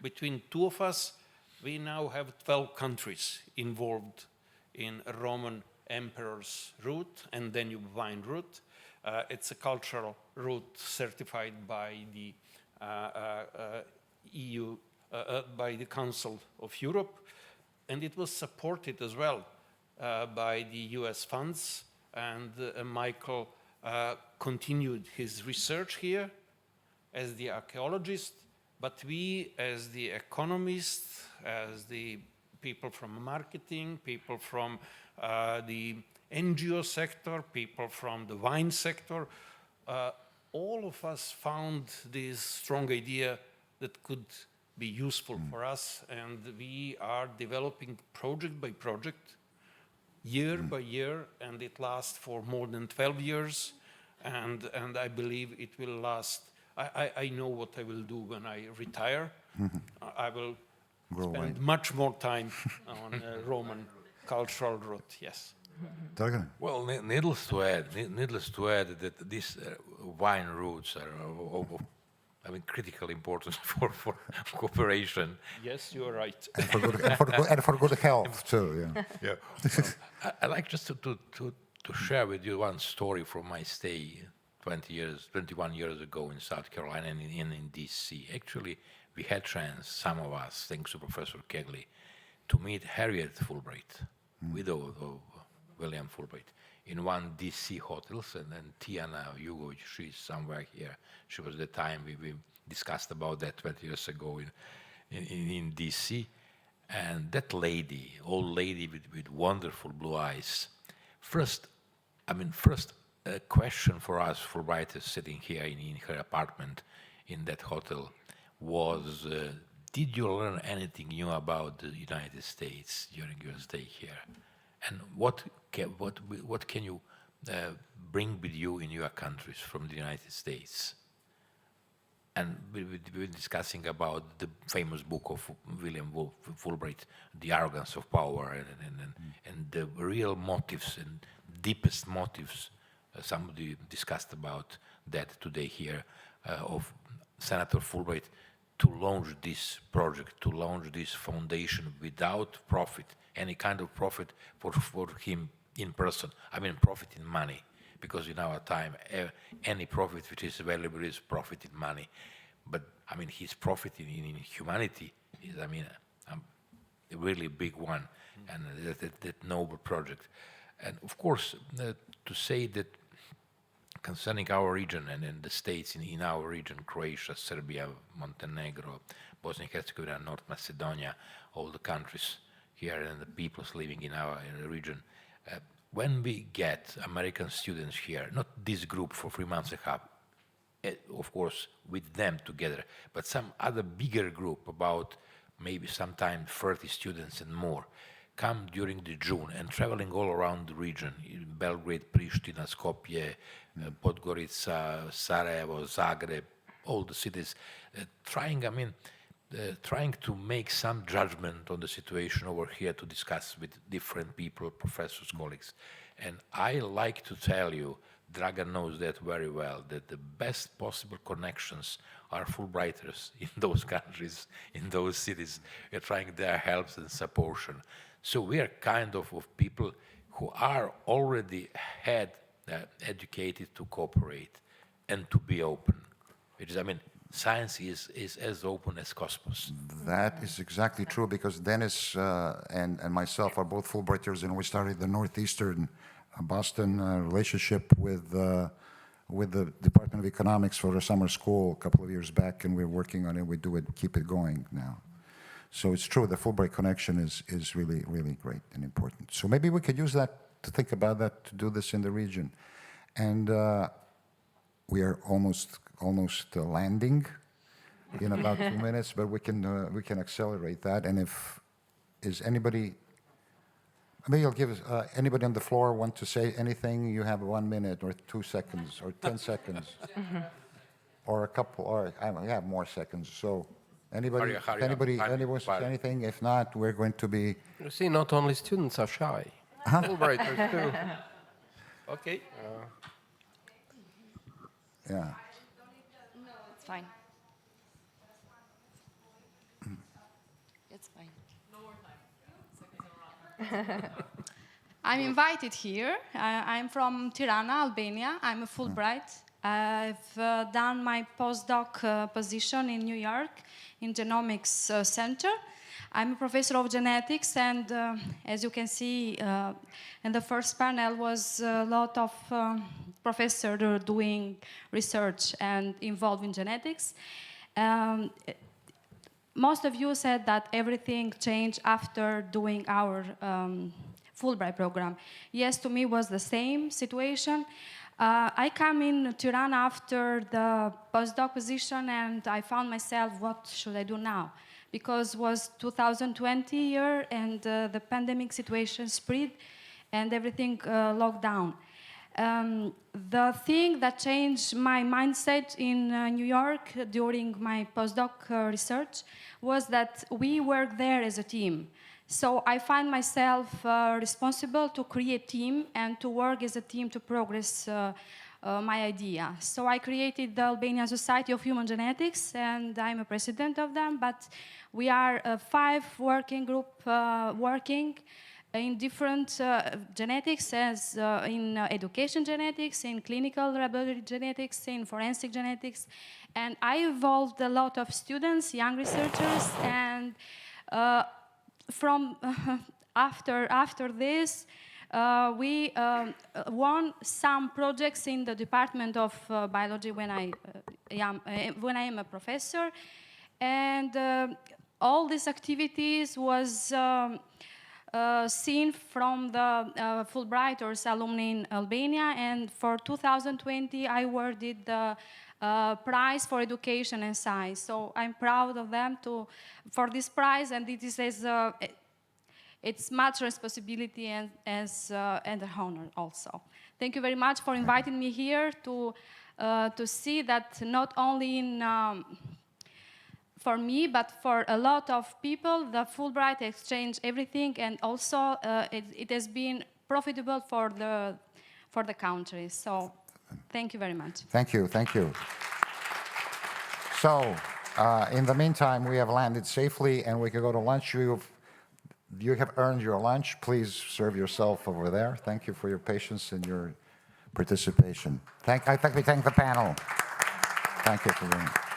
between two of us, we now have 12 countries involved in Roman emperor's route and Danube wine route. It's a cultural route certified by the EU, by the Council of Europe, and it was supported as well by the US funds, and Michael continued his research here as the archaeologist, but we as the economists, as the people from marketing, people from the NGO sector, people from the wine sector, all of us found this strong idea that could be useful for us, and we are developing project by project, year by year, and it lasts for more than 12 years, and I believe it will last. I know what I will do when I retire. I will spend much more time on Roman cultural route, yes. Dragan? Well, needless to add that these wine routes are I mean, critical importance for cooperation. Yes, you are right. And for good health, too, yeah. Yeah. I like just to share with you one story from my stay 21 years ago in South Carolina and in D.C. Actually, we had chance, some of us, thanks to Professor Kegley, to meet Harriet Fulbright, widow of William Fulbright, in one D.C. hotels, and then Tiana Jugovic, she's somewhere here. She was the time we discussed about that 20 years ago in D.C. And that lady, old lady with wonderful blue eyes, first question for us Fulbrighters sitting here in her apartment in that hotel was, did you learn anything new about the United States during your stay here? And what can you bring with you in your countries from the United States? And we were discussing about the famous book of William Fulbright, The Arrogance of Power, and the real motives and deepest motives. Somebody discussed about that today here, of Senator Fulbright to launch this project, to launch this foundation without profit, any kind of profit for him in person. I mean, profit in money, because in our time, any profit which is available is profit in money. But, I mean, his profit in humanity is, I mean, a really big one, and that noble project. And, of course, to say that concerning our region and the states in our region, Croatia, Serbia, Montenegro, Bosnia and Herzegovina, North Macedonia, all the countries here and the peoples living in our region. When we get American students here, not this group for 3 months and a half, of course, with them together, but some other bigger group, about maybe sometime 30 students and more, come during the June and traveling all around the region, in Belgrade, Pristina, Skopje, Podgorica, Sarajevo, Zagreb, all the cities, trying to make some judgment on the situation over here to discuss with different people, professors, colleagues. And I like to tell you, Dragan knows that very well, that the best possible connections are Fulbrighters in those countries, in those cities. We're trying their help and support. So we are kind of people who are already educated to cooperate and to be open. Which is, science is as open as cosmos. That is exactly true, because Dennis and myself are both Fulbrighters, and we started the Northeastern Boston relationship with the Department of Economics for a summer school a couple of years back, and we're working on it. We do it, keep it going now. So it's true, the Fulbright connection is really, really great and important. So maybe we could use that to think about that, to do this in the region. And we are almost landing in about 2 minutes, but we can accelerate that. And if is anybody, maybe I'll give anybody on the floor want to say anything. You have 1 minute or 2 seconds or 10 seconds, or a couple, or I have more seconds. So anybody, anyone wants to say anything? If not, we're going to be. You see, not only students are shy. Fulbrighters too. Okay. Yeah. No, it's fine. It's fine. No more time. I'm invited here. I'm from Tirana, Albania. I'm a Fulbright. I've done my postdoc position in New York in Genomics Center. I'm a professor of genetics, and as you can see, in the first panel was a lot of professors doing research and involved in genetics. Most of you said that everything changed after doing our Fulbright program. Yes, to me was the same situation. I come in Tirana after the postdoc position, and I found myself, what should I do now? Because it was 2020 year, and the pandemic situation spread, and everything locked down. The thing that changed my mindset in New York during my postdoc research was that we work there as a team. So I find myself responsible to create team and to work as a team to progress my idea. So I created the Albanian Society of Human Genetics, and I'm a president of them, but we are a 5 working group working in different genetics, as in education genetics, in clinical laboratory genetics, in forensic genetics. And I involved a lot of students, young researchers, and from after this, we won some projects in the Department of Biology when I am a professor, and all these activities was seen from the Fulbrighters alumni in Albania, and for 2020 I awarded the prize for education and science. So I'm proud of them for this prize, and it is it's much responsibility and an honor also. Thank you very much for inviting me here to see that not only for me, but for a lot of people, the Fulbright exchange everything, and also it has been profitable for the country. So thank you very much. Thank you, thank you. So in the meantime, we have landed safely, and we can go to lunch. You have earned your lunch. Please serve yourself over there. Thank you for your patience and your participation. I think we thank the panel. Thank you for being here.